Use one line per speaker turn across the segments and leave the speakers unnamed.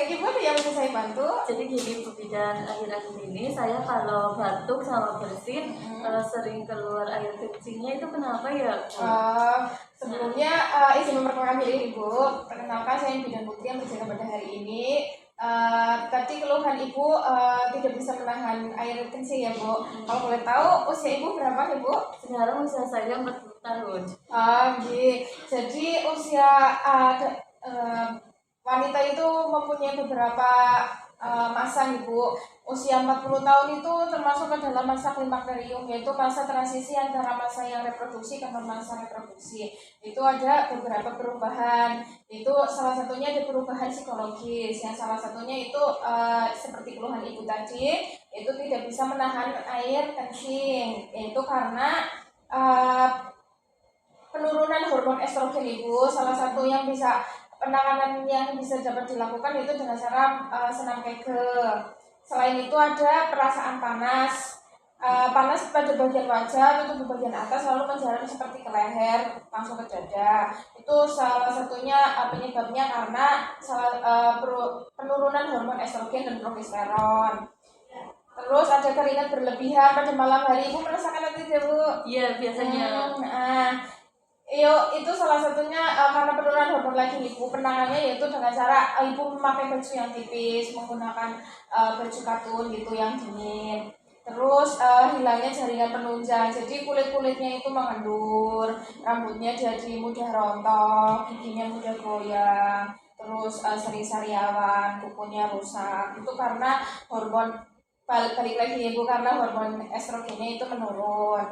baik Ibu, ada yang bisa saya bantu?
Jadi gini Bu Bidan, akhir-akhir ini saya kalau batuk sama bersin sering keluar air kencingnya, itu kenapa ya Bu?
Sebelumnya izin memperkenalkan diri Ibu. Perkenalkan saya Bidan Putri yang berjaga pada hari ini. Tadi keluhan Ibu tidak bisa menahan air kencing ya Bu. Kalau boleh tahu usia Ibu berapa Ibu?
Sekarang usia saya 40 tahun.
Gitu. Jadi usia wanita itu mempunyai beberapa masa Ibu. Usia 40 tahun itu termasuk adalah masa klimakterium, yaitu masa transisi antara masa yang reproduksi ke masa reproduksi. Itu ada beberapa perubahan. Itu salah satunya ada perubahan psikologis. Yang salah satunya itu seperti keluhan Ibu tadi, itu tidak bisa menahan air kencing. Itu karena penurunan hormon estrogen Ibu. Salah satu yang bisa penanganan yang bisa dapat dilakukan itu dengan cara senam Kegel. Selain itu ada perasaan panas, panas pada bagian wajah, itu di bagian atas lalu menjalar seperti ke leher langsung ke dada. Itu salah satunya penyebabnya karena penurunan hormon estrogen dan progesteron. Terus ada keringat berlebihan pada malam hari. Ibu merasakan itu tidak Bu?
Iya biasanya.
Itu salah satunya karena penurunan hormon lagi Ibu. Penanganannya yaitu dengan cara Ibu memakai baju yang tipis, menggunakan baju katun gitu yang dingin. Terus hilangnya jaringan penunjang, jadi kulit-kulitnya itu mengendur, rambutnya jadi mudah rontok, giginya mudah goyang, terus sering sariawan, kukunya rusak. Itu karena hormon balik lagi Ibu, karena hormon estrogennya itu menurun.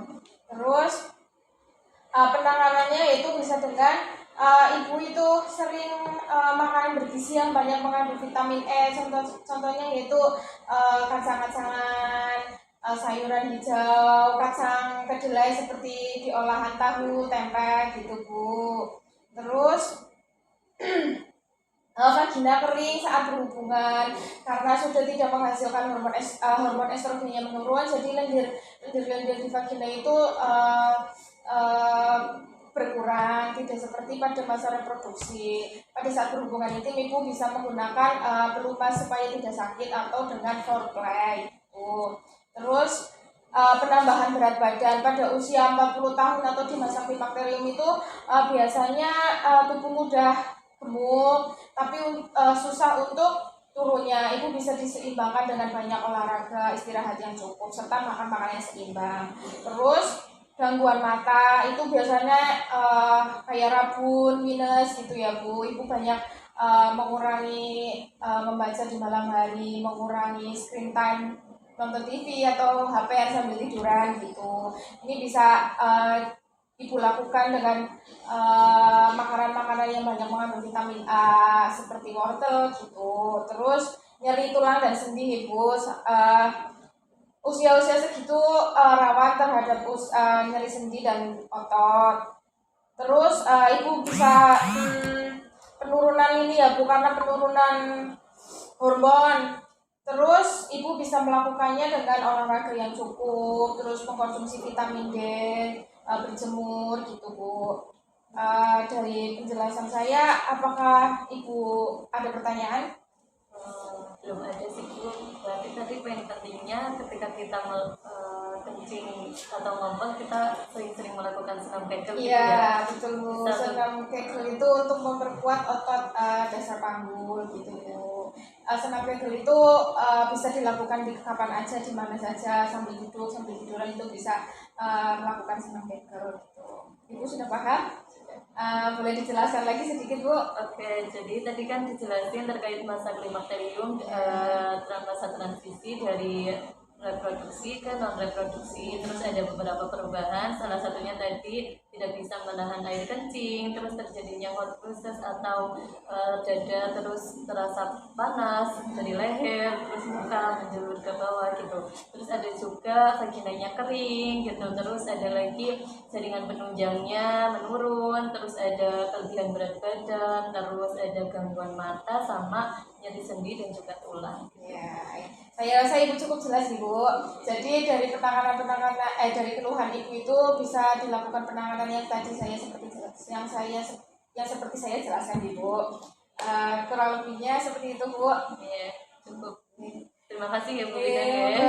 Terus penanganannya yaitu bisa dengan Ibu itu sering makanan bergizi yang banyak mengandung vitamin E. Contohnya yaitu kacang-kacangan, sayuran hijau, kacang kedelai seperti di olahan tahu, tempe gitu Bu. Terus vagina kering saat berhubungan karena sudah tidak menghasilkan hormon estrogennya menurun, jadi lendir-lendir di vagina itu berkurang, tidak seperti pada masa reproduksi. Pada saat berhubungan intim Ibu bisa menggunakan pelumas supaya tidak sakit atau dengan foreplay gitu. Terus penambahan berat badan pada usia 40 tahun atau di masa klimakterium itu biasanya tubuh mudah gemuk, tapi susah untuk turunnya. Ibu bisa diseimbangkan dengan banyak olahraga, istirahat yang cukup, serta makan makanan yang seimbang. Terus gangguan mata itu biasanya kayak rabun, minus gitu ya Bu. Ibu banyak mengurangi membaca di malam hari, mengurangi screen time, nonton TV atau HP sambil tiduran gitu. Ini bisa Ibu lakukan dengan makanan-makanan yang banyak mengandung vitamin A seperti wortel gitu. Terus nyeri tulang dan sendi Ibu. Usia-usia segitu rawan terhadap nyeri sendi dan otot. Terus Ibu bisa penurunan ini ya Bu, karena penurunan hormon. Terus Ibu bisa melakukannya dengan olahraga yang cukup, terus mengkonsumsi vitamin D, berjemur gitu Bu. Dari penjelasan saya, apakah Ibu ada pertanyaan?
Belum ada sih Bu. Berarti tadi poin pentingnya ketika kita kencing atau ngomong, kita sering-sering melakukan senam Kegel.
Iya betul Bu. Senam Kegel itu untuk memperkuat otot dasar panggul gitu Bu. Senam Kegel itu bisa dilakukan di kapan aja, di mana saja, sambil duduk, sambil tiduran itu bisa melakukan senam Kegel gitu. Ibu sudah paham? Boleh dijelaskan lagi sedikit Bu?
Oke, jadi tadi kan dijelasin terkait masa klimakterium, masa transisi dari reproduksi ke non reproduksi. Terus ada beberapa perubahan, salah satunya tadi tidak bisa menahan air kencing, terus terjadinya hot flushes atau dada terus terasa panas dari leher, terus muka menjulur ke bawah gitu. Terus ada juga vaginanya kering gitu. Terus ada lagi jaringan penunjangnya menurun, terus ada kelebihan berat badan, terus ada gangguan mata sama nyeri sendi dan juga tulang.
Ya, saya rasa Ibu cukup jelas Ibu. Jadi dari dari keluhan Ibu itu bisa dilakukan penanganan yang tadi seperti saya jelaskan Ibu. Kurang lebihnya seperti itu Bu.
Iya, cukup. Terima kasih ya Bu
Oke,
Ida ya.